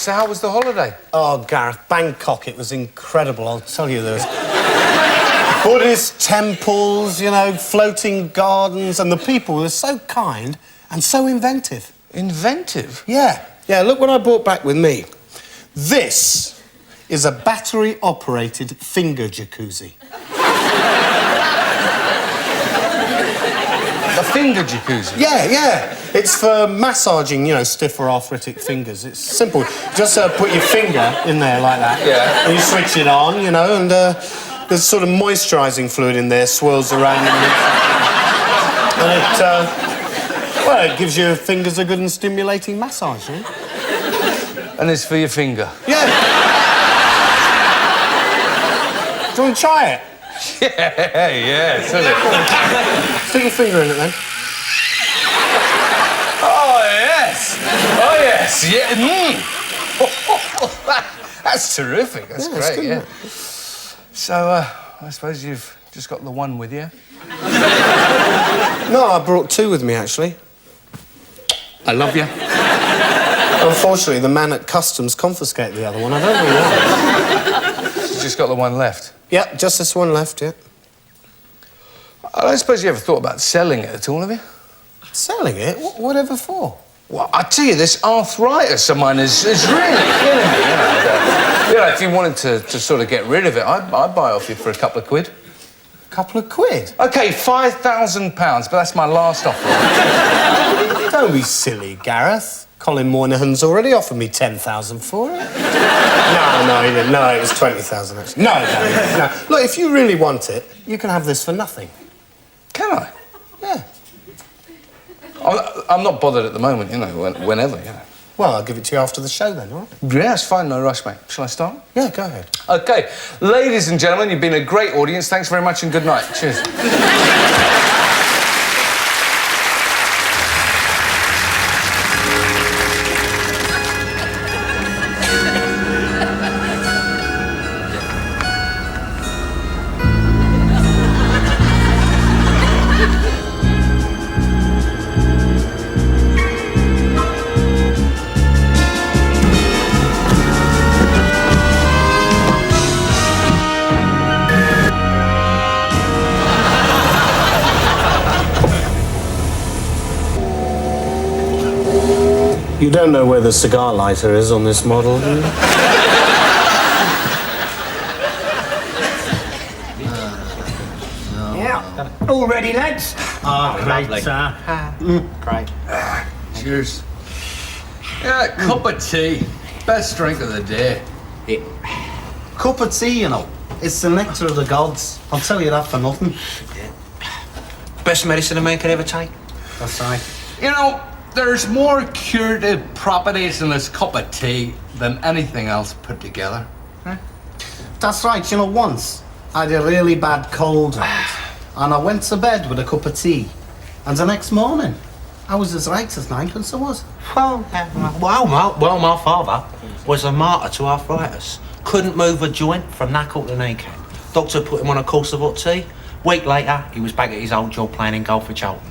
so how was the holiday? Oh, Gareth, Bangkok, it was incredible, I'll tell you. There was Buddhist temples, you know, floating gardens, and the people were so kind and so inventive. Inventive? Yeah. Yeah, look what I brought back with me. This is a battery-operated finger jacuzzi. A finger jacuzzi? Yeah. It's for massaging, you know, stiff or arthritic fingers. It's simple. Just put your finger in there like that. Yeah. And you switch it on, you know, and there's sort of moisturising fluid in there, swirls around. And it gives your fingers a good and stimulating massage, eh? And it's for your finger? Yeah. Do you want to try it? Yeah, silly. Stick your finger in it, then. Oh, yes, yeah. That's terrific. That's great, good, yeah. So, I suppose you've just got the one with you? No, I brought two with me, actually. I love you. Unfortunately, the man at customs confiscated the other one. I don't know why. You've just got the one left? Yeah, just this one left, yeah. I don't suppose you ever thought about selling it at all, have you? Selling it? Whatever for? Well, I tell you, this arthritis of mine is really killing me, you know. You know, if you wanted to sort of get rid of it, I'd buy it off you for a couple of quid. Couple of quid? OK, £5,000, but that's my last offer. Don't be silly, Gareth. Colin Moynihan's already offered me 10,000 for it. No, he didn't. No, it was 20,000, actually. No. Look, if you really want it, you can have this for nothing. Can I? Yeah. I'm not bothered at the moment, you know, whenever, you know. Well, I'll give it to you after the show, then, all right? Yeah, it's fine, no rush, mate. Shall I start? Yeah, go ahead. OK, ladies and gentlemen, you've been a great audience. Thanks very much and good night. Cheers. You don't know where the cigar lighter is on this model, do you? Yeah. All ready, lads? Great, sir. Great. Cheers. Yeah, cup of tea. Best drink of the day. Cup of tea, you know. It's the nectar of the gods. I'll tell you that for nothing. Best medicine a man could ever take. That's right. You know, there's more curative properties in this cup of tea than anything else put together. That's right. You know, once I had a really bad cold, right? And I went to bed with a cup of tea. And the next morning, I was as right as ninepence I was. Well, my father was a martyr to arthritis. Couldn't move a joint from knuckle to kneecap. Doctor put him on a course of hot tea. Week later, he was back at his old job playing in golf for Charlton.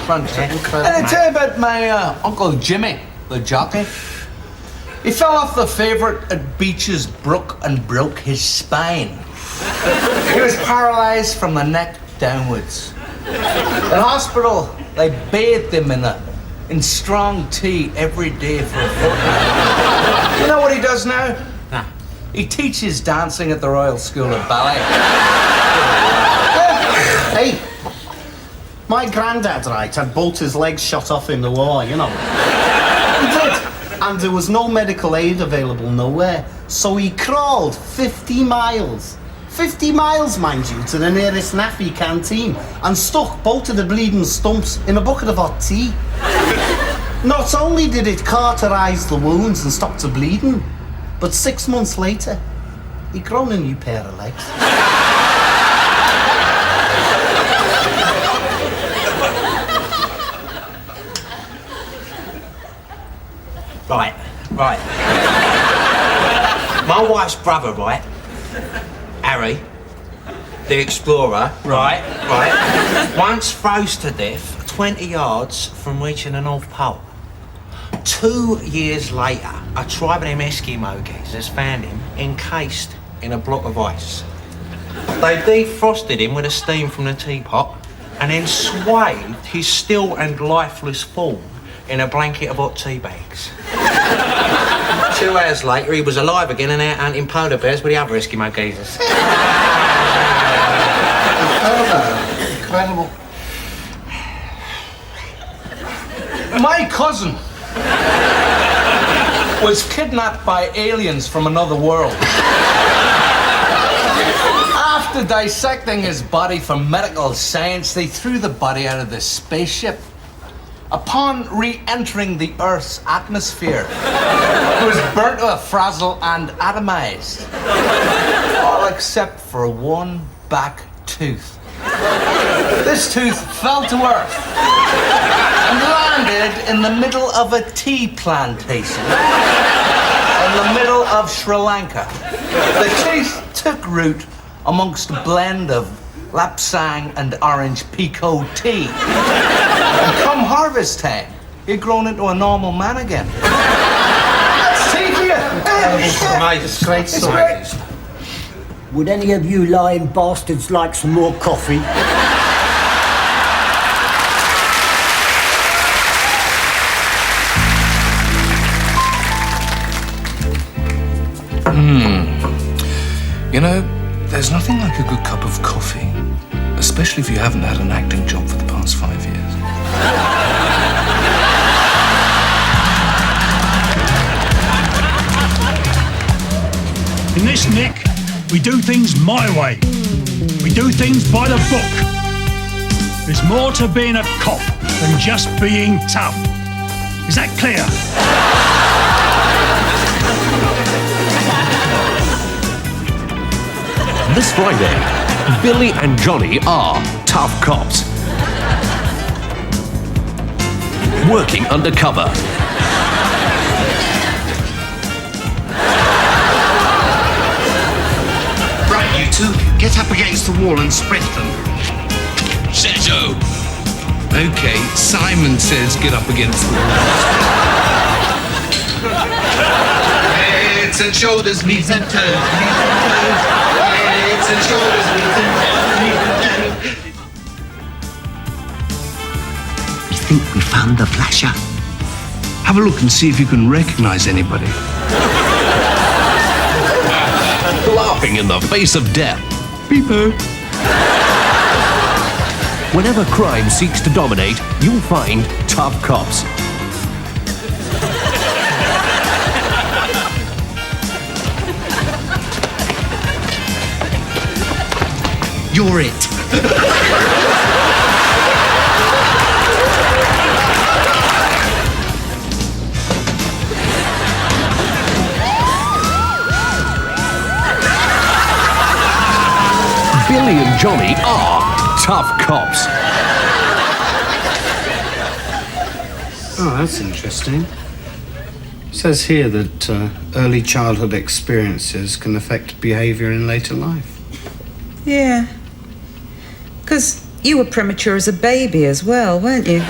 Fantastic. And I tell you about my Uncle Jimmy, the jockey. He fell off the favourite at Beach's Brook and broke his spine. He was paralysed from the neck downwards. In hospital, they bathed him in strong tea every day for a fortnight. You know what he does now? Nah. He teaches dancing at the Royal School of Ballet. Hey, my granddad, right, had both his legs shot off in the war, you know. He did. And there was no medical aid available nowhere. So he crawled 50 miles. 50 miles, mind you, to the nearest NAFI canteen and stuck both of the bleeding stumps in a bucket of hot tea. Not only did it cauterise the wounds and stop the bleeding, but 6 months later, he'd grown a new pair of legs. Right. My wife's brother, right? Harry, the explorer, right? Once froze to death 20 yards from reaching the North Pole. 2 years later, a tribe of them Eskimo geezers found him encased in a block of ice. They defrosted him with the steam from the teapot and then swathed his still and lifeless form in a blanket of hot tea bags. 2 hours later, he was alive again and out hunting polar bears with the other Eskimo geezers. Incredible. My cousin was kidnapped by aliens from another world. After dissecting his body for medical science, they threw the body out of the spaceship. Upon re-entering the Earth's atmosphere, it was burnt to a frazzle and atomized. All except for one back tooth. This tooth fell to Earth and landed in the middle of a tea plantation in the middle of Sri Lanka. The tooth took root amongst a blend of lapsang and orange pekoe tea. And come harvest time, he'd grown into a normal man again. That's tea for you. It's great. It's great. Would any of you lying bastards like some more coffee? You know, there's nothing like a good cup of coffee, especially if you haven't had an acting job for the past 5 years. In this Nick, we do things my way. We do things by the book. There's more to being a cop than just being tough. Is that clear? This Friday, Billy and Johnny are tough cops. Working undercover. Right, you two, get up against the wall and sprint them. Sergio! Okay, Simon says get up against the wall. Heads and shoulders, knees and toes, knees and toes. Heads and shoulders, knees and toes, knees and toes. We think we found the flasher. Have a look and see if you can recognize anybody. Laughing in the face of death. Beepo. Whenever crime seeks to dominate, you'll find tough cops. You're it. Billy and Johnny are tough cops. Oh, that's interesting. It says here that early childhood experiences can affect behaviour in later life. Yeah. Because you were premature as a baby as well, weren't you?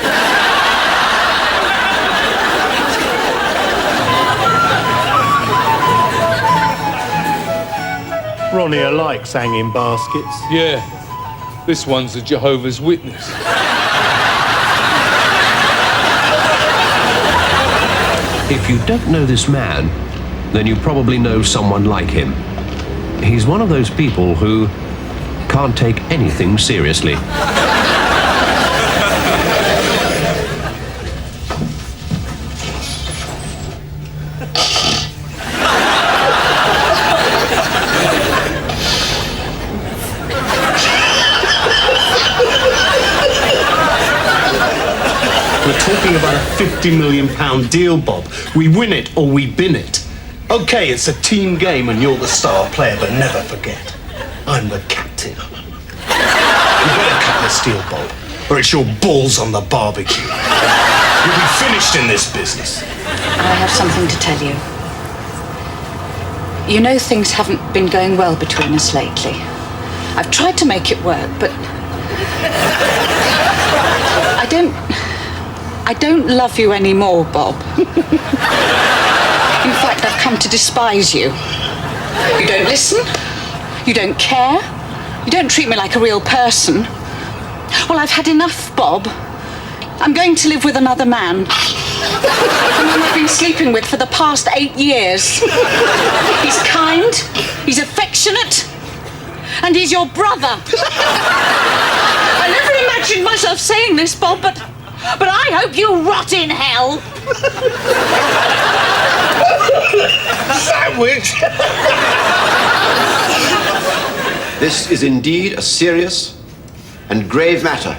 Ronnie likes hanging baskets. Yeah, this one's a Jehovah's Witness. If you don't know this man, then you probably know someone like him. He's one of those people who can't take anything seriously. We're talking about a £50 million deal, Bob. We win it or we bin it. Okay, it's a team game and you're the star player, but never forget, I'm the captain. You better cut this deal, Bob, or it's your balls on the barbecue. You'll be finished in this business. I have something to tell you. You know things haven't been going well between us lately. I've tried to make it work, but I I don't love you anymore, Bob. In fact, I've come to despise you. You don't listen. You don't care. You don't treat me like a real person. Well, I've had enough, Bob. I'm going to live with another man. The man I've been sleeping with for the past 8 years. He's kind, he's affectionate, and he's your brother. I never imagined myself saying this, Bob, but I hope you rot in hell. Sandwich! This is indeed a serious and grave matter,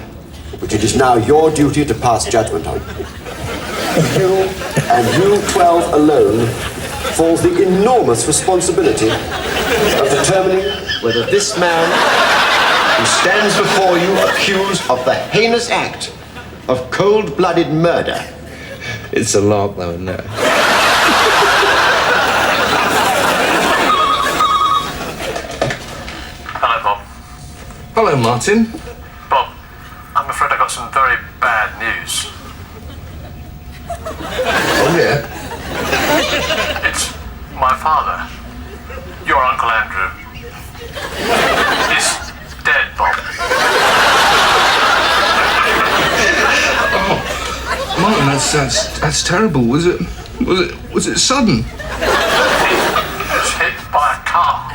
which it is now your duty to pass judgment on. You, and you 12 alone, falls the enormous responsibility of determining whether this man who stands before you accused of the heinous act of cold-blooded murder. It's a lark, though, isn't it? Hello, Bob. Hello, Martin. Bob, I'm afraid I got some very bad news. Oh, yeah? It's my father, your Uncle Andrew. He's dead, Bob. Oh, Martin, that's terrible. Was it sudden? He was hit by a car.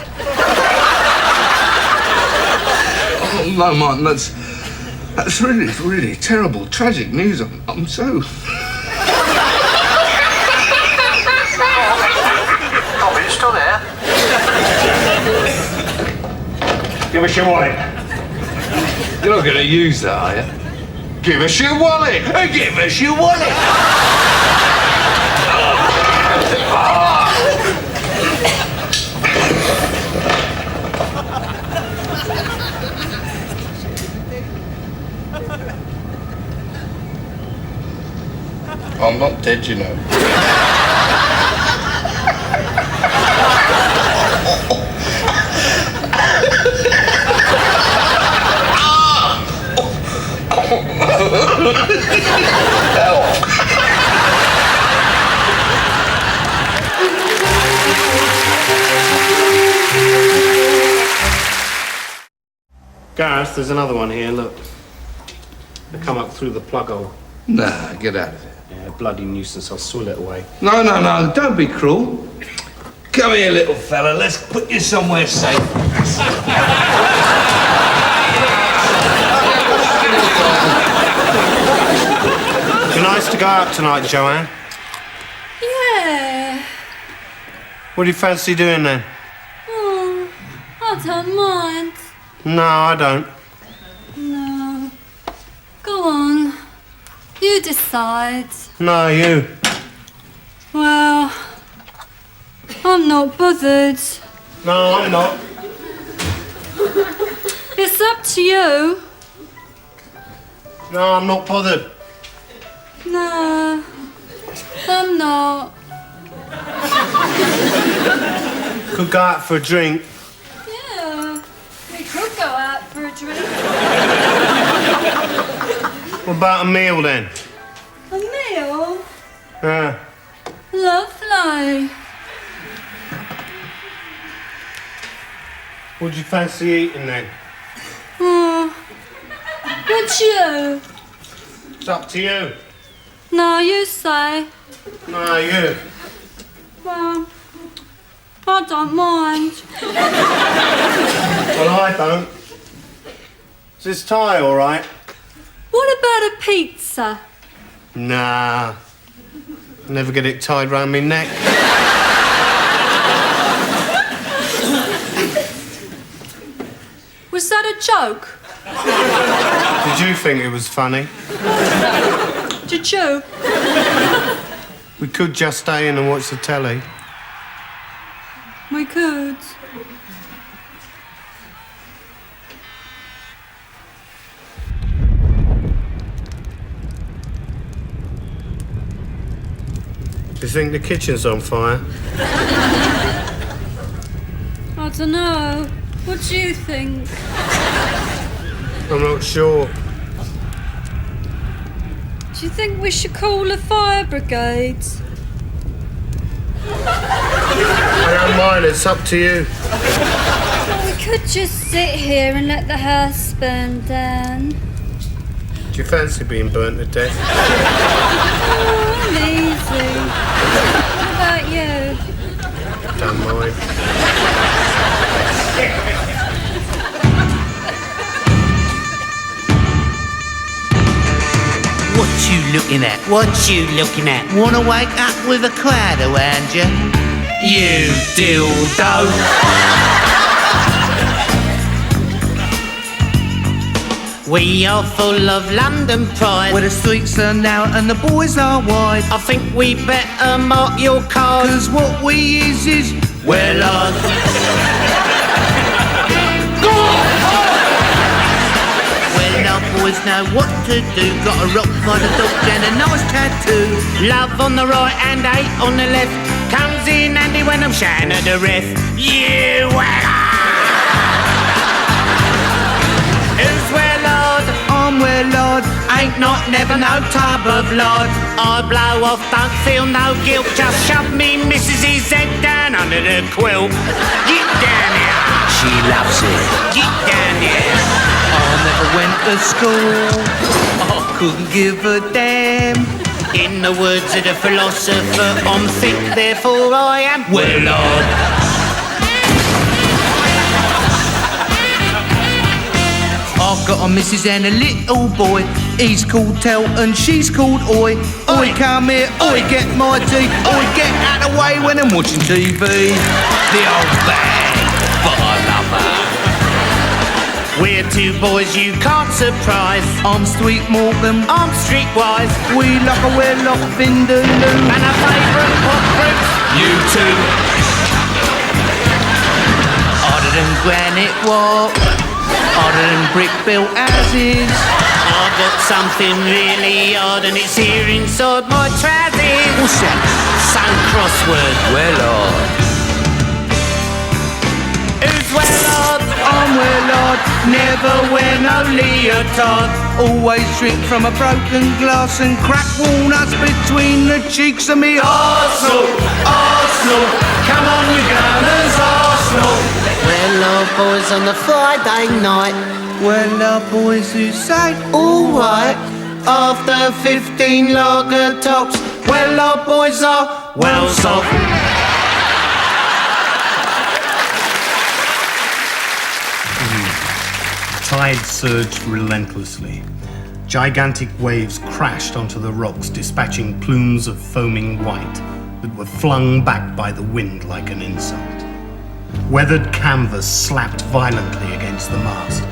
Oh, no, Martin, that's really, really terrible, tragic news. I'm so... Bob, are you still there? Give us your wallet. You're not going to use that, are you? Give us your wallet! Give us your wallet! I'm not dead, you know. Gareth, there's another one here, look. They come up through the plug hole. Nah, get out of it. Yeah, bloody nuisance, I'll swill it away. No, don't be cruel. Come here, little fella, let's put you somewhere safe. Be nice to go out tonight, Joanne. Yeah. What do you fancy doing then? Oh, I don't mind. No, I don't. No. Go on. You decide. No, you. Well, I'm not bothered. No, I'm not. It's up to you. No, I'm not bothered. No, I'm not. Could go out for a drink. Yeah, we could go out for a drink. What about a meal then? A meal? Yeah. Lovely. What do you fancy eating then? Oh, what's you? It's up to you. No, you say. No, you. Well, I don't mind. Well, I don't. Is this tie all right? What about a pizza? Nah. Never get it tied round me neck. Was that a joke? Did you think it was funny? Did you? We could just stay in and watch the telly. We could. Do you think the kitchen's on fire? I don't know. What do you think? I'm not sure. Do you think we should call the fire brigades? I don't mind, it's up to you. Well, we could just sit here and let the house burn down. Do you fancy being burnt to death? Oh, I'm easy. What about you? Don't mind. What you looking at? What you looking at? Wanna wake up with a crowd around you? You dildo! We are full of London pride, where the streets are narrow and the boys are wide. I think we better mark your card, 'cause what we is well on. Well, our boys know what to do. Got a rock by the dog and a nice tattoo. Love on the right and hate on the left. Comes in handy when I'm shouting at the ref. You Who's well Lord? I'm well Lord. Ain't not never no type of Lord. I blow off, don't feel no guilt. Just shove me missus's head down under the quilt. Get down here. She loves it. Get down here. I never went to school. I couldn't give a damn. In the words of the philosopher, I'm thick, therefore I am well Lord. I've got a missus and a little boy. He's called Tel and she's called Oi. Oi, come here, Oi, get my tea. Oi, get out of the way when I'm watching TV. The old bag, but I love her. We're two boys you can't surprise. I'm Sweet Morgan, I'm streetwise. We lock a we're lock Vindaloo. And our favourite pop groups, you two. Harder than granite walk. Harder than brick-built houses. I've got something really odd and it's here inside my trousers. What's that? Some crossword. Well odd. Who's well odd? I'm well odd. Never wear no leotard. Always drink from a broken glass and crack walnuts between the cheeks of me. Arsenal, Arsenal. Come on you gunners, Arsenal. Well, our boys on the Friday night. Well, our boys who say alright after 15 lager tops. Well, our boys are well soft. Tide surged relentlessly. Gigantic waves crashed onto the rocks, dispatching plumes of foaming white that were flung back by the wind like an insult. Weathered canvas slapped violently against the mast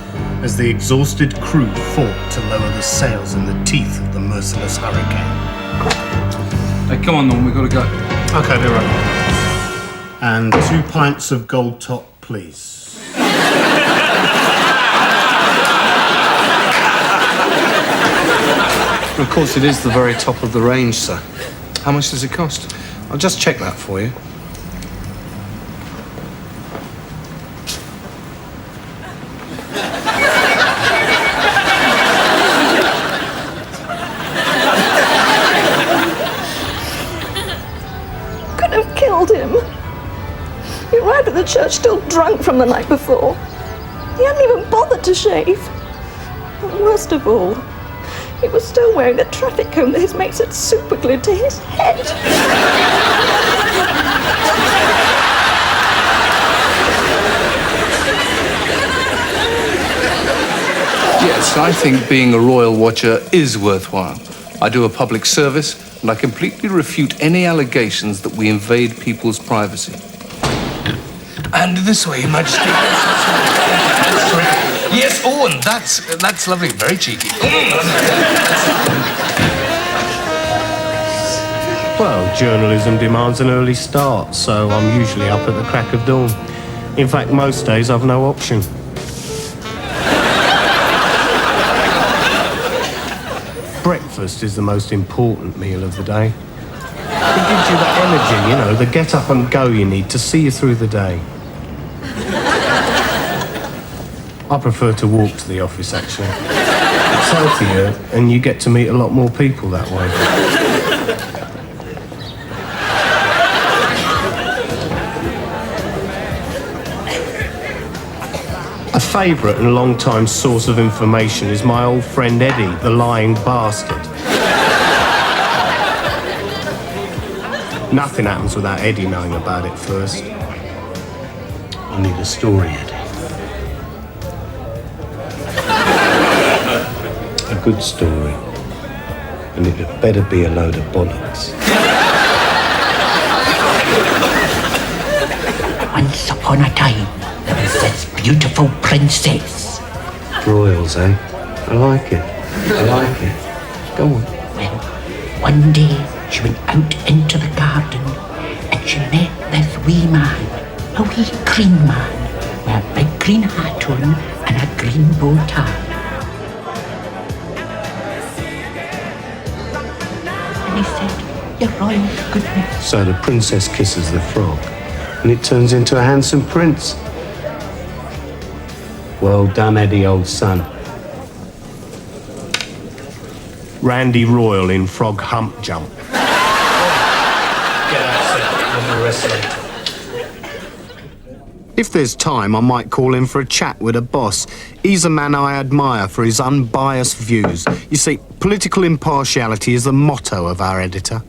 as the exhausted crew fought to lower the sails in the teeth of the merciless hurricane. Hey, come on, Norm, we've got to go. Okay, be right. And 2 pints of Gold Top, please. Of course, it is the very top of the range, sir. How much does it cost? I'll just check that for you. Could have killed him. He arrived at the church still drunk from the night before. He hadn't even bothered to shave. And worst of all, he was still wearing the traffic cone that his mates had superglued to his head. Yes, I think being a royal watcher is worthwhile. I do a public service, and I completely refute any allegations that we invade people's privacy. And this way, Your Majesty. Yes, oh, and that's lovely. Very cheeky. Well, journalism demands an early start, so I'm usually up at the crack of dawn. In fact, most days I've no option. Breakfast is the most important meal of the day. It gives you that energy, you know, the get up and go you need to see you through the day. I prefer to walk to the office, actually. It's healthier, and you get to meet a lot more people that way. A favourite and long-time source of information is my old friend Eddie, the lying bastard. Nothing happens without Eddie knowing about it first. I need a story, Eddie. A good story. And it had better be a load of bollocks. Once upon a time, there was this beautiful princess. Royals, eh? I like it. I like it. Go on. Well, one day she went out into the garden and she met this wee man, a wee green man, with a big green hat on and a green bow tie. And he said, "Your royal goodness." So the princess kisses the frog, and it turns into a handsome prince. Well done, Eddie, old son. Randy Royal in Frog Hump Jump. If there's time, I might call in for a chat with a boss. He's a man I admire for his unbiased views. You see, political impartiality is the motto of our editor.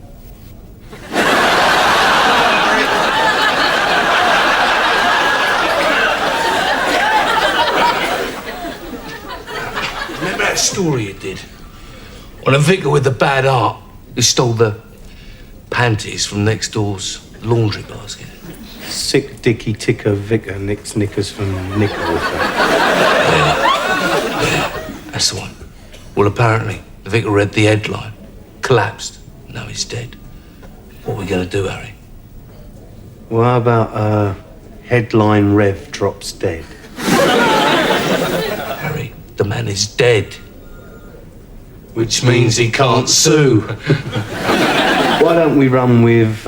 Remember that story you did? Well, the vicar with the bad heart who stole the panties from next door's laundry basket. Sick Dicky Ticker Vicar nicks knickers from Knickerwicker. Yeah, that's the one. Well, apparently, the vicar read the headline, collapsed, now he's dead. What are we going to do, Harry? Well, how about headline Rev drops dead? Harry, the man is dead. Which means he can't sue. Why don't we run with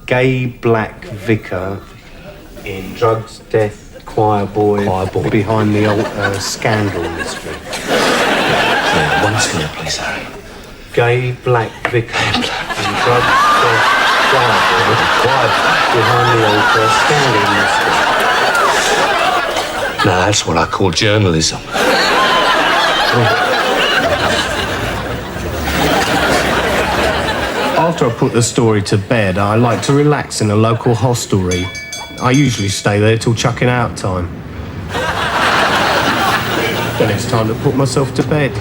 gay black vicar in drugs, death, choir boy behind the old scandal mystery? Yeah, once more, please, Harry. Gay black vicar in drugs, death, choir boy behind the old scandal mystery. Now that's what I call journalism. After I put the story to bed, I like to relax in a local hostelry. I usually stay there till chucking out time. Then it's time to put myself to bed.